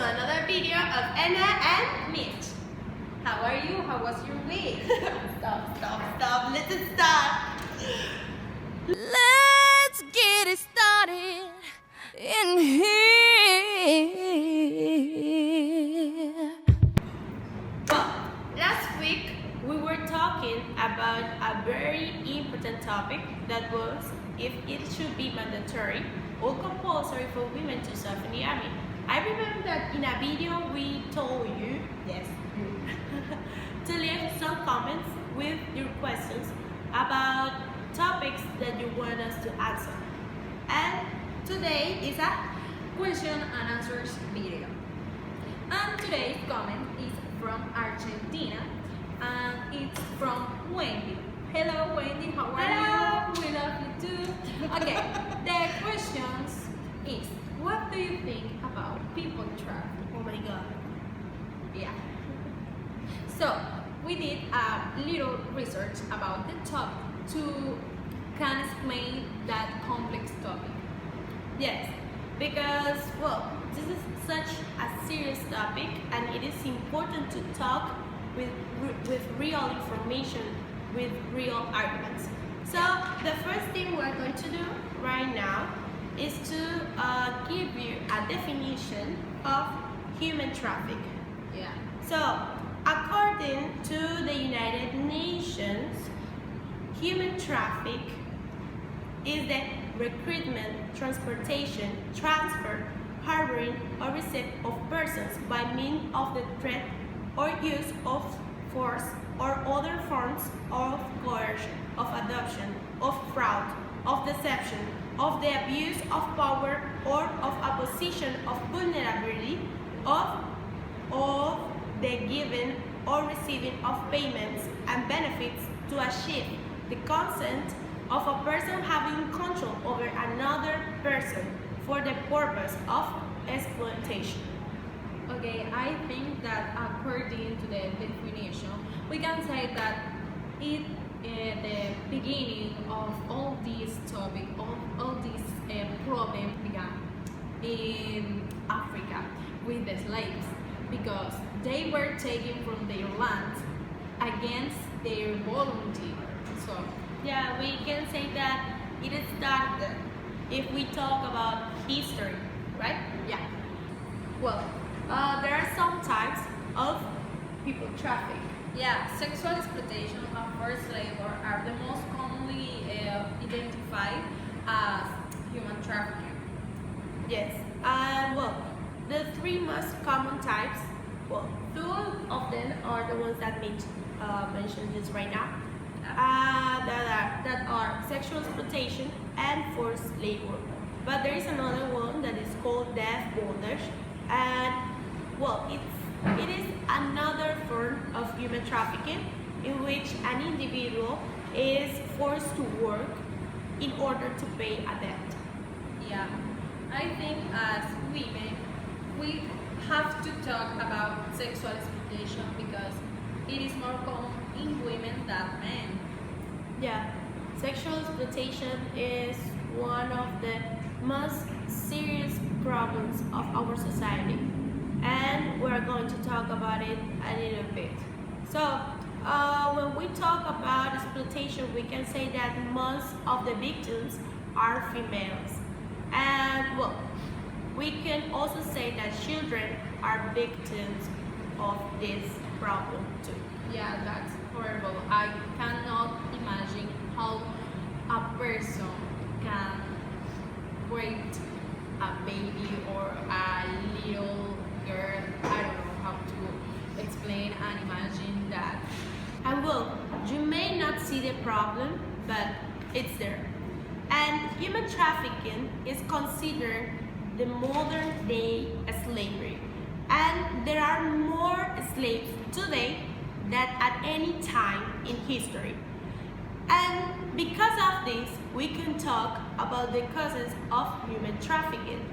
to another video of Anna and Mitch. How are you? How was your week? Stop. Let's start. Let's get it started in here. Well, last week we were talking about a very important topic that was if it should be mandatory or compulsory for women to serve in the army. I remember that in a video we told you, yes, to leave some comments with your questions about topics that you want us to answer. And today is a question and answers video. And today's comment is from Argentina and it's from Wendy. Hello Wendy, how are you? We love you too. Okay, the questions is, what do you think about people trafficking? oh my god. Yeah. So we did a little research about the topic to can explain that complex topic. Yes, because well, this is such a serious topic and it is important to talk with real information, with real arguments. So the first thing we're going to do right now is to give you a definition of human trafficking. Yeah. So according to the United Nations, human traffic is the recruitment, transportation, transfer, harboring, or receipt of persons by means of the threat or use of force or other forms of coercion, of adoption, of fraud, of deception, of the abuse of power or of a position of vulnerability, of the giving or receiving of payments and benefits to achieve the consent of a person having control over another person for the purpose of exploitation. Okay, I think that according to the definition, we can say that it the beginning of all these topic, all these problems began in Africa with the slaves because they were taken from their land against their volunteer. So Yeah, we can say that it started there if we talk about history, right? yeah, Well, there are some types of people traffic. yeah, sexual exploitation and forced labor are the most commonly identified as human trafficking. Yes, well, the three most common types, well, two of them are the ones that Mitch mentioned just right now, that are sexual exploitation and forced labor. But there is another one that is called death bondage, and well, it is another form of human trafficking in which an individual is forced to work in order to pay a debt. Yeah, I think as women, we have to talk about sexual exploitation because it is more common in women than men. Yeah, sexual exploitation is one of the most serious problems of our society, and we're going to talk about it a little bit. So, when we talk about exploitation, we can say that most of the victims are females, and well, we can also say that children are victims of this problem too. Yeah, that's horrible. I cannot imagine how a person can rape a baby or a little girl. I don't know how to explain and imagine that. And well, you may not see the problem, but it's there. And human trafficking is considered the modern day slavery. And there are more slaves today than at any time in history. And because of this, we can talk about the causes of human trafficking.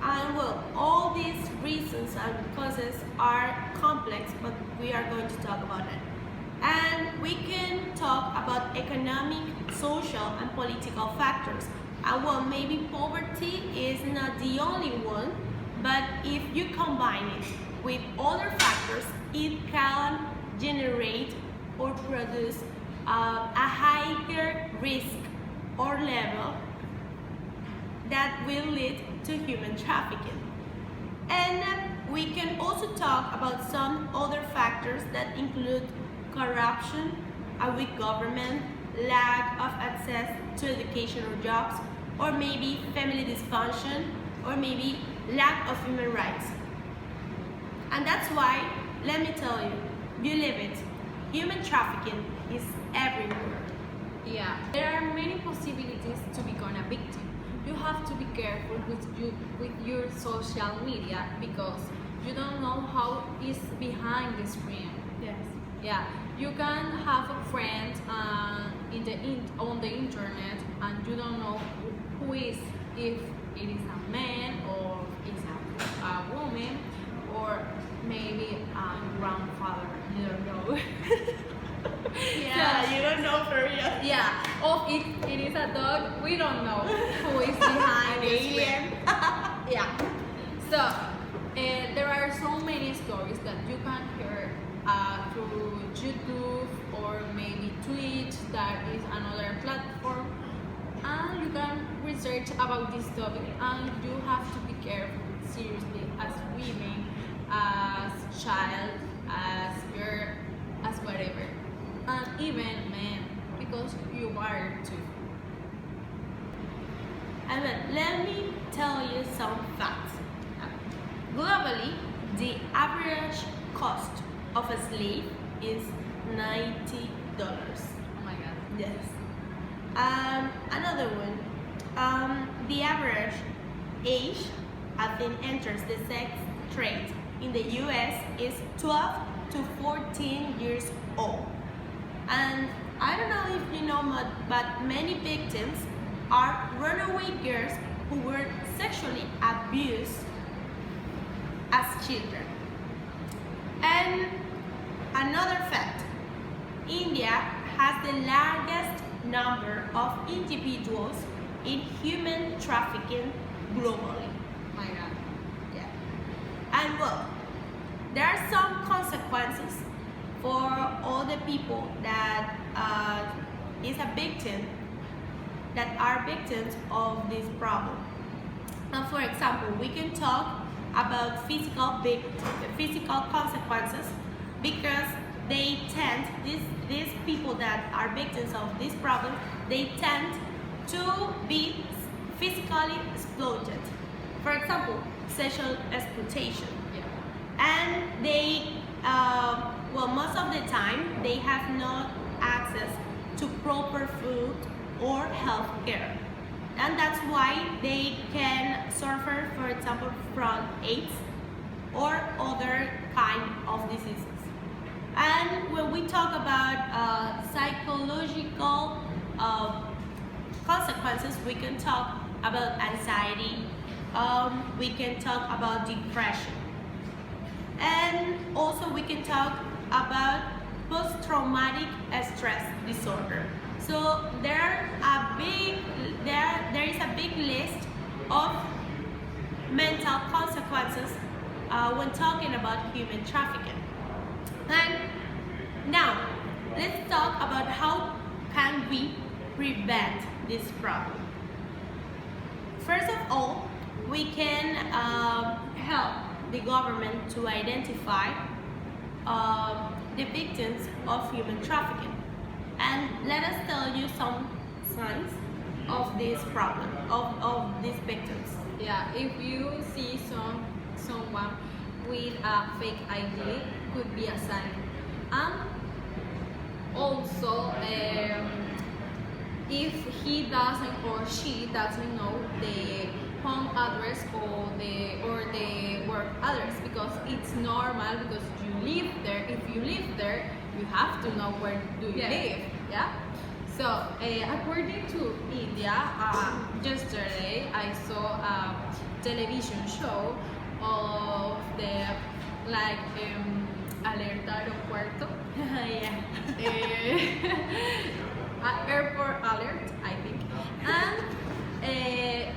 And well, all these reasons and causes are complex, but we are going to talk about it. And we can talk about economic, social, and political factors. And well, maybe poverty is not the only one, but if you combine it with other factors, it can generate or produce a higher risk or level that will lead to human trafficking. And we can also talk about some other factors that include corruption, a weak government, lack of access to education or jobs, or maybe family dysfunction, or maybe lack of human rights. And that's why, let me tell you, believe it, human trafficking is everywhere. Yeah, there are many possibilities to become a victim. You have to be careful with your social media because you don't know how is behind the screen. Yes. Yeah, you can have a friend on the internet and you don't know who is, if it is a man or is a woman or maybe a grandfather. You don't know. Yeah, you don't know for real. Yeah, or if it is a dog, we don't know who is behind the screen. Alien. Yeah. So there are so many stories that you can hear through YouTube or maybe Twitch. That is another platform, and you can research about this topic. And you have to be careful, seriously, as women, as child, as girl, as whatever, and even men, because you are too. And then let me tell you some facts. Globally, the average cost of a slave is $90. Oh my God. Yes. Another one. The average age at the enters the sex trade in the U.S. is 12 to 14 years old. And I don't know if you know, but many victims are runaway girls who were sexually abused as children. And another fact, India has the largest number of individuals in human trafficking globally. Oh my God. Yeah. And well, there are some consequences for all the people that is a victim, that are victims of this problem. And for example, we can talk about physical consequences because they tend, these people that are victims of this problem, they tend to be physically exploited. For example, sexual exploitation. Yeah. And they, most of the time, they have no access to proper food or health care. And that's why they can suffer, for example, from AIDS or other kind of diseases. And when we talk about psychological consequences, we can talk about anxiety, we can talk about depression, and also we can talk about post-traumatic stress disorder. So there is a big list of mental consequences when talking about human trafficking. And now let's talk about how can we prevent this problem. First of all, we can help the government to identify the victims of human trafficking. And let us tell you some signs of this problem, of these victims. Yeah, if you see someone with a fake ID, could be a sign. And also, if he doesn't or she doesn't know the home address or the work address, because it's normal, because you live there. If you live there, you have to know where do you live. Yeah. So according to India, yesterday I saw a television show of the alerta aeropuerto. Yeah. Airport alert, I think, and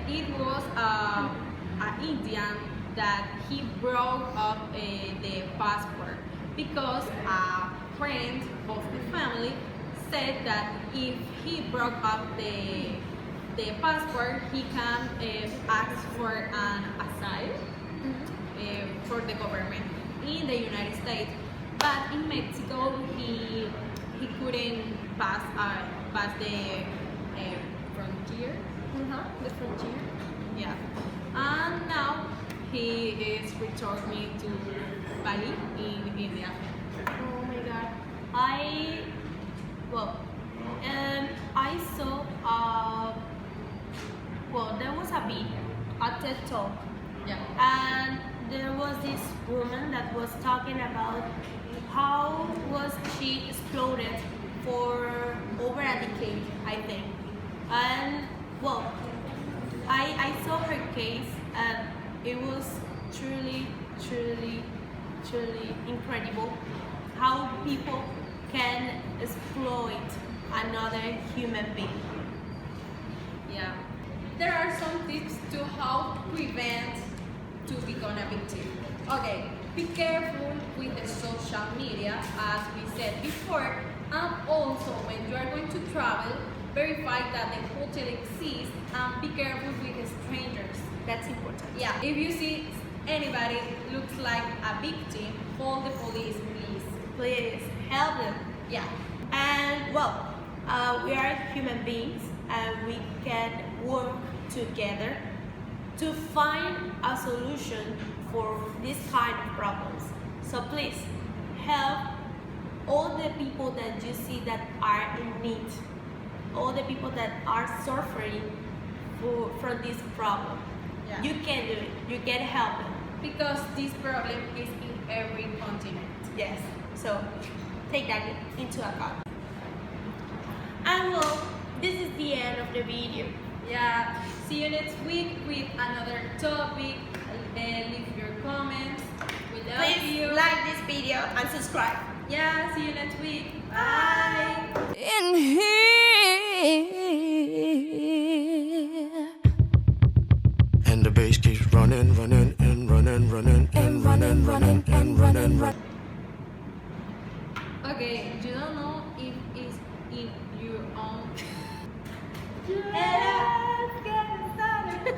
it was an Indian that he broke up the passport because a friend of the family said that if he broke up the passport, he can ask for an asylum for the government in the United States. But in Mexico, he couldn't pass the frontier. The frontier. Yeah, and now he is returning to Bali in India. Oh my god. I saw there was a video, a TED talk, Yeah. and there was this woman that was talking about how was she exploited for over a decade, I think. And I saw her case, and it was truly, truly, truly incredible how people can exploit another human being. Yeah. There are some tips to how prevent to become a victim. Okay, be careful with the social media, as we said before, and also when you are going to travel, verify that the hotel exists and be careful with strangers. That's important. Yeah, if you see anybody looks like a victim, call the police, please. Please help them. Yeah. And we are human beings, and we can work together to find a solution for this kind of problems. So please help all the people that you see that are in need, all the people that are suffering from this problem. Yeah. You can do it. You can help them. Because this problem is in every continent. Yes. So take that into account. And this is the end of the video. Yeah, see you next week with another topic. Leave your comments. We love Please you. like this video and subscribe. Yeah, see you next week. Bye. in here. And the bass keeps running, running, and running, running, and running, running, and running, running. Okay, you don't know if it's in your own. Let's get started.